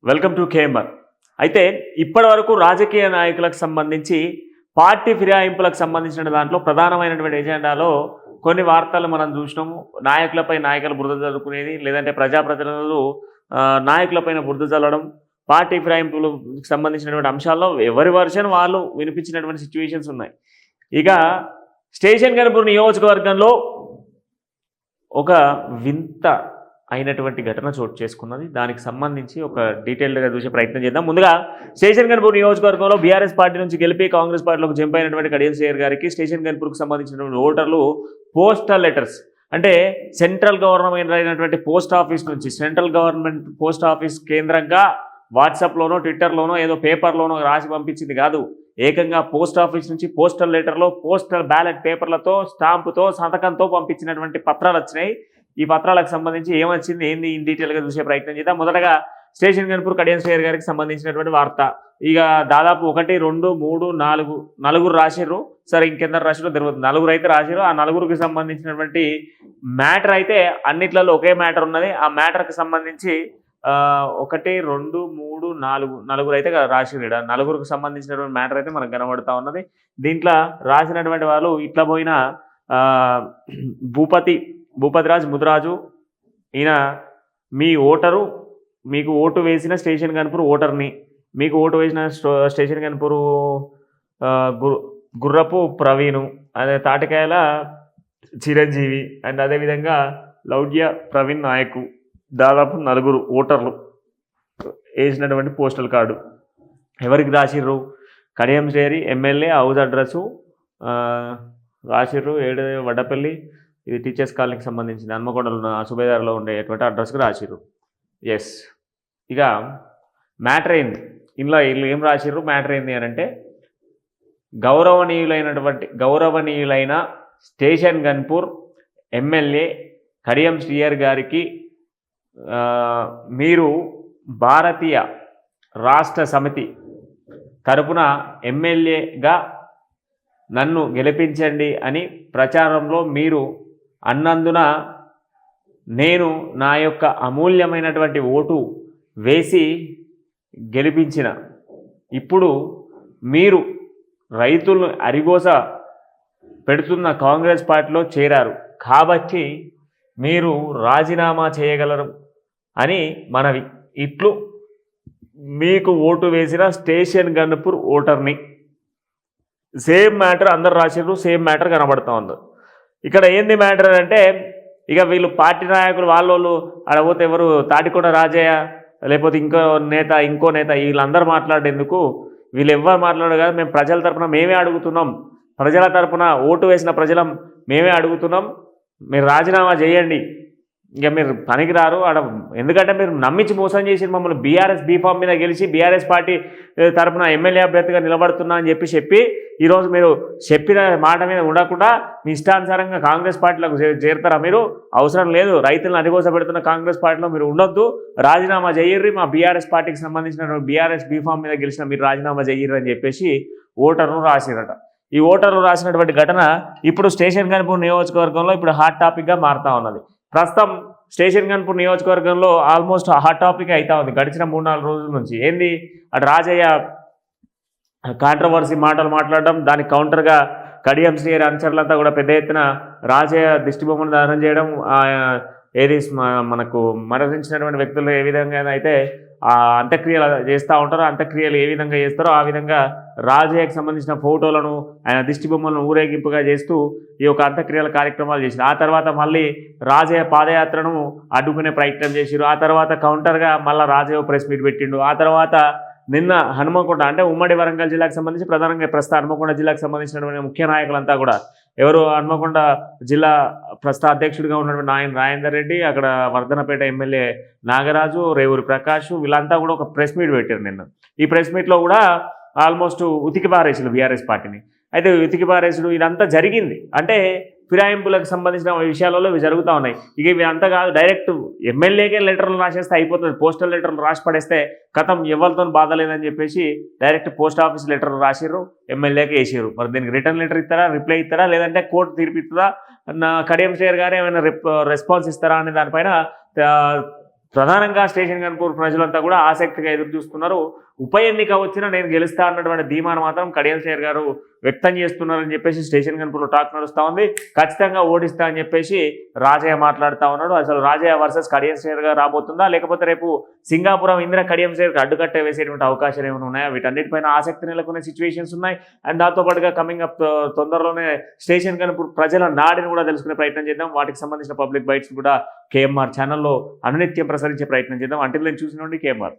Welcome to KMR. అయితే ఇప్పటి వరకు రాజకీయ నాయకులకు సంబంధించి పార్టీ ఫిరాయింపులకు సంబంధించిన దాంట్లో ప్రధానమైనటువంటి ఎజెండాలో కొన్ని వార్తలు మనం చూసినాము. నాయకులు బురద చల్లుకునేది, లేదంటే ప్రజాప్రతినిధులు నాయకులపైన బురద చల్లడం, పార్టీ ఫిరాయింపులకు సంబంధించినటువంటి అంశాల్లో ఎవరి వర్షన్ వాళ్ళు వినిపించినటువంటి సిచ్యువేషన్స్ ఉన్నాయి. ఇక స్టేషన్ గన్పూర్ నియోజకవర్గంలో ఒక వింత అయినటువంటి ఘటన చోటు చేసుకున్నది. దానికి సంబంధించి ఒక డీటెయిల్డ్గా చూసే ప్రయత్నం చేద్దాం. ముందుగా స్టేషన్ గన్పూర్ నియోజకవర్గంలో బీఆర్ఎస్ పార్టీ నుంచి గెలిపి కాంగ్రెస్ పార్టీలోకి జంప్ అయినటువంటి కడియం శ్రేయర్ గారికి స్టేషన్ గన్పూర్కి సంబంధించినటువంటి ఓటర్లు పోస్టల్ లెటర్స్, అంటే సెంట్రల్ గవర్నమెంట్ అయినటువంటి పోస్ట్ ఆఫీస్ నుంచి, సెంట్రల్ గవర్నమెంట్ పోస్ట్ ఆఫీస్ కేంద్రంగా వాట్సాప్లోనో ట్విట్టర్లోనో ఏదో పేపర్లోనో రాసి పంపించింది కాదు. ఏకంగా పోస్ట్ ఆఫీస్ నుంచి పోస్టల్ లెటర్లో పోస్టల్ బ్యాలెట్ పేపర్లతో స్టాంపుతో సంతకంతో పంపించినటువంటి పత్రాలు వచ్చినాయి. ఈ పత్రాలకు సంబంధించి ఏమొచ్చింది ఏంది ఇన్ డీటెయిల్గా చూసే ప్రయత్నం చేద్దాం. మొదటగా స్టేషన్ గన్పూర్ కడియం శ్రేయర్ గారికి సంబంధించినటువంటి వార్త. ఇక దాదాపు 1, 2, 3, 4 నలుగురు రాసిర్రు. సరే, ఇంకెందరు రాసిరో తెలియదు, నలుగురు అయితే రాసిరు. ఆ నలుగురికి సంబంధించినటువంటి మ్యాటర్ అయితే అన్నిట్లలో ఒకే మ్యాటర్ ఉన్నది. ఆ మ్యాటర్కి సంబంధించి 1, 2, 3, 4 నలుగురు అయితే రాసిరు. నలుగురికి సంబంధించినటువంటి మ్యాటర్ అయితే మనకు కనబడుతూ ఉన్నది. దీంట్లో రాసినటువంటి వాళ్ళు ఇట్లా పోయిన భూపతిరాజ్ ముదిరాజు, ఈయన మీ ఓటరు, మీకు ఓటు వేసిన స్టేషన్ గన్పూర్ ఓటర్ని, మీకు ఓటు వేసిన స్టేషన్ గన్పూర్ గుర్రపు ప్రవీణు, అదే తాటికాయల చిరంజీవి, అండ్ అదేవిధంగా లౌడ్య ప్రవీణ్ నాయకు, దాదాపు 4 ఓటర్లు వేసినటువంటి పోస్టల్ కార్డు. ఎవరికి రాసిర్రు? కడియం శ్రేయర్ ఎమ్మెల్యే హౌస్ అడ్రస్సు రాసిర్రు. వడ్డపల్లి, ఇది టీచర్స్ కాలనీకి సంబంధించిన హన్మకొండలో ఉన్న సుబేదార్లో ఉండేటువంటి అడ్రస్కి రాసిర్రు. ఎస్, ఇక మ్యాటర్ ఏంది ఇందులో? వీళ్ళు ఏం రాసిర్రు? మ్యాటర్ ఏంది అని అంటే, గౌరవనీయులైన స్టేషన్ గన్పూర్ ఎమ్మెల్యే కడియం శ్రేయర్ గారికి మీరు భారతీయ రాష్ట్ర సమితి తరపున ఎమ్మెల్యేగా నన్ను గెలిపించండి అని ప్రచారంలో మీరు అన్నందున నేను నా యొక్క అమూల్యమైనటువంటి ఓటు వేసి గెలిపించిన. ఇప్పుడు మీరు రైతులను అరిగోస పెడుతున్న కాంగ్రెస్ పార్టీలో చేరారు కాబట్టి మీరు రాజీనామా చేయగలరు అని మనవి. ఇట్లు మీకు ఓటు వేసిన స్టేషన్ గన్పూర్ ఓటర్ని. సేమ్ మ్యాటర్ అందరు రాసిర్రు, సేమ్ మ్యాటర్ కనబడుతూ ఉంది. ఇక్కడ ఏంది మ్యాటర్ అంటే, ఇక వీళ్ళు పార్టీ నాయకులు వాళ్ళు అడగపోతే ఎవరు, తాటికొండ రాజయ్య లేకపోతే ఇంకో నేత వీళ్ళందరూ మాట్లాడేందుకు, వీళ్ళు ఎవరు మాట్లాడరు కదా. మేము ప్రజల తరపున మేమే అడుగుతున్నాం, ప్రజల తరపున ఓటు వేసిన ప్రజలం మేమే అడుగుతున్నాం, మీరు రాజీనామా చేయండి, ఇక మీరు పనికిరారు ఆడ, ఎందుకంటే మీరు నమ్మించి మోసం చేసి మమ్మల్ని బీఆర్ఎస్ బీఫామ్ మీద గెలిచి బీఆర్ఎస్ పార్టీ తరపున ఎమ్మెల్యే అభ్యర్థిగా నిలబడుతున్నా అని చెప్పి ఈరోజు మీరు చెప్పిన మాట మీద ఉండకుండా మీ ఇష్టానుసారంగా కాంగ్రెస్ పార్టీలకు చేరుతారా? మీరు అవసరం లేదు. రైతులను అధికోసపెడుతున్న కాంగ్రెస్ పార్టీలో మీరు ఉండొద్దు, రాజీనామా చెయ్యర్రి, మా బీఆర్ఎస్ పార్టీకి సంబంధించిన బీఆర్ఎస్ బీఫామ్ మీద గెలిచిన మీరు రాజీనామా చెయ్యర్రి అని చెప్పేసి ఓటర్ను రాసిరట. ఈ ఓటర్లు రాసినటువంటి ఘటన ఇప్పుడు స్టేషన్ గన్పూర్ నియోజకవర్గంలో ఇప్పుడు హాట్ టాపిక్గా మారుతూ ఉన్నది. ప్రస్తుతం స్టేషన్ గన్పూర్ నియోజకవర్గంలో ఆల్మోస్ట్ హాట్ టాపిక్ అవుతా ఉంది గడిచిన 3-4 రోజుల నుంచి. ఏంది? అటు రాజయ్య కాంట్రవర్సీ మాటలు మాట్లాడడం, దానికి కౌంటర్గా కడియం శ్రేయర్ అనుచరులంతా కూడా పెద్ద ఎత్తున రాజయ్య దిష్టిబొమ్మను దహనం చేయడం, ఏది మనకు మరణించినటువంటి వ్యక్తులు ఏ విధంగా అయితే అంత్యక్రియలు చేస్తూ ఉంటారో, అంత్యక్రియలు ఏ విధంగా చేస్తారో ఆ విధంగా రాజయ్యకు సంబంధించిన ఫోటోలను, ఆయన దిష్టిబొమ్మలను ఊరేగింపుగా చేస్తూ ఈ యొక్క అంత్యక్రియల కార్యక్రమాలు చేశారు. ఆ తర్వాత మళ్ళీ రాజయ్య పాదయాత్రను అడ్డుకునే ప్రయత్నం చేశారు. ఆ తర్వాత కౌంటర్గా మళ్ళీ రాజయ్య ప్రెస్ మీట్ పెట్టిండు. ఆ తర్వాత నిన్న హనుమకొండ, అంటే ఉమ్మడి వరంగల్ జిల్లాకు సంబంధించి ప్రధానంగా ప్రస్తుత హనుమకొండ జిల్లాకు సంబంధించినటువంటి ముఖ్య నాయకులంతా కూడా, ఎవరు హనుమకొండ జిల్లా ప్రస్తుత అధ్యక్షుడిగా ఉన్నటువంటి రాజేందర్ రెడ్డి, అక్కడ వర్ధనపేట ఎమ్మెల్యే నాగరాజు, రేవూరి ప్రకాష్, వీళ్ళంతా కూడా ఒక ప్రెస్ మీట్ పెట్టారు నిన్న. ఈ ప్రెస్ మీట్లో కూడా ఆల్మోస్ట్ ఉతికి పారేసారు బీఆర్ఎస్ పార్టీని. అయితే ఉతికి పారేసుడు ఇదంతా జరిగింది అంటే ఫిరాయింపులకు సంబంధించిన విషయాలలో ఇవి జరుగుతూ ఉన్నాయి. ఇక ఇవి అంతా కాదు, డైరెక్ట్ ఎమ్మెల్యేకే లెటర్లు రాసేస్తే అయిపోతుంది. పోస్టల్ లెటర్లు రాసి పడేస్తే కథం, ఎవరితో బాధ లేదని చెప్పేసి డైరెక్ట్ పోస్ట్ ఆఫీస్ లెటర్లు రాసిర్రు, ఎమ్మెల్యేకి వేసారు. మరి దీనికి రిటర్న్ లెటర్ ఇస్తారా, రిప్లై ఇస్తారా, లేదంటే కోర్టు తీర్పు ఇస్తుందా, కడియం శ్రేయర్ గారు ఏమైనా రెస్పాన్స్ ఇస్తారా అనే దానిపైన ప్రధానంగా స్టేషన్ గన్పూర్ ప్రజలంతా కూడా ఆసక్తిగా ఎదురు చూస్తున్నారు. ఉప ఎన్నిక వచ్చినా నేను గెలుస్తా అన్నటువంటి ధీమాను మాత్రం కడియం శ్రేయర్ గారు వ్యక్తం చేస్తున్నారని చెప్పేసి స్టేషన్ గన్పూర్లో టాక్ నడుస్తూ ఉంది. ఖచ్చితంగా ఓడిస్తా అని చెప్పేసి రాజయ్య మాట్లాడుతూ ఉన్నాడు. అసలు రాజయ్య వర్సెస్ కడియం శ్రేయర్ గారు రాబోతుందా, లేకపోతే రేపు సింగాపురం ఇందిరా కడియం శ్రేయర్కి అడ్డుకట్ట వేసేటువంటి అవకాశాలు ఏమైనా ఉన్నాయా? వీటన్నిటిపైన ఆసక్తి నెలకొనే సిచ్యువేషన్స్ ఉన్నాయి. అండ్ దాంతోపాటుగా కమింగ్ అప్ తొందరలోనే స్టేషన్ గన్పూర్ ప్రజల నాడిని కూడా తెలుసుకునే ప్రయత్నం చేద్దాం. వాటికి సంబంధించిన పబ్లిక్ బైట్స్ కూడా కేఎంఆర్ ఛానల్లో అనునిత్యం ప్రసరించే ప్రయత్నం చేద్దాం. అంటే నేను చూసినండి కేఎంఆర్.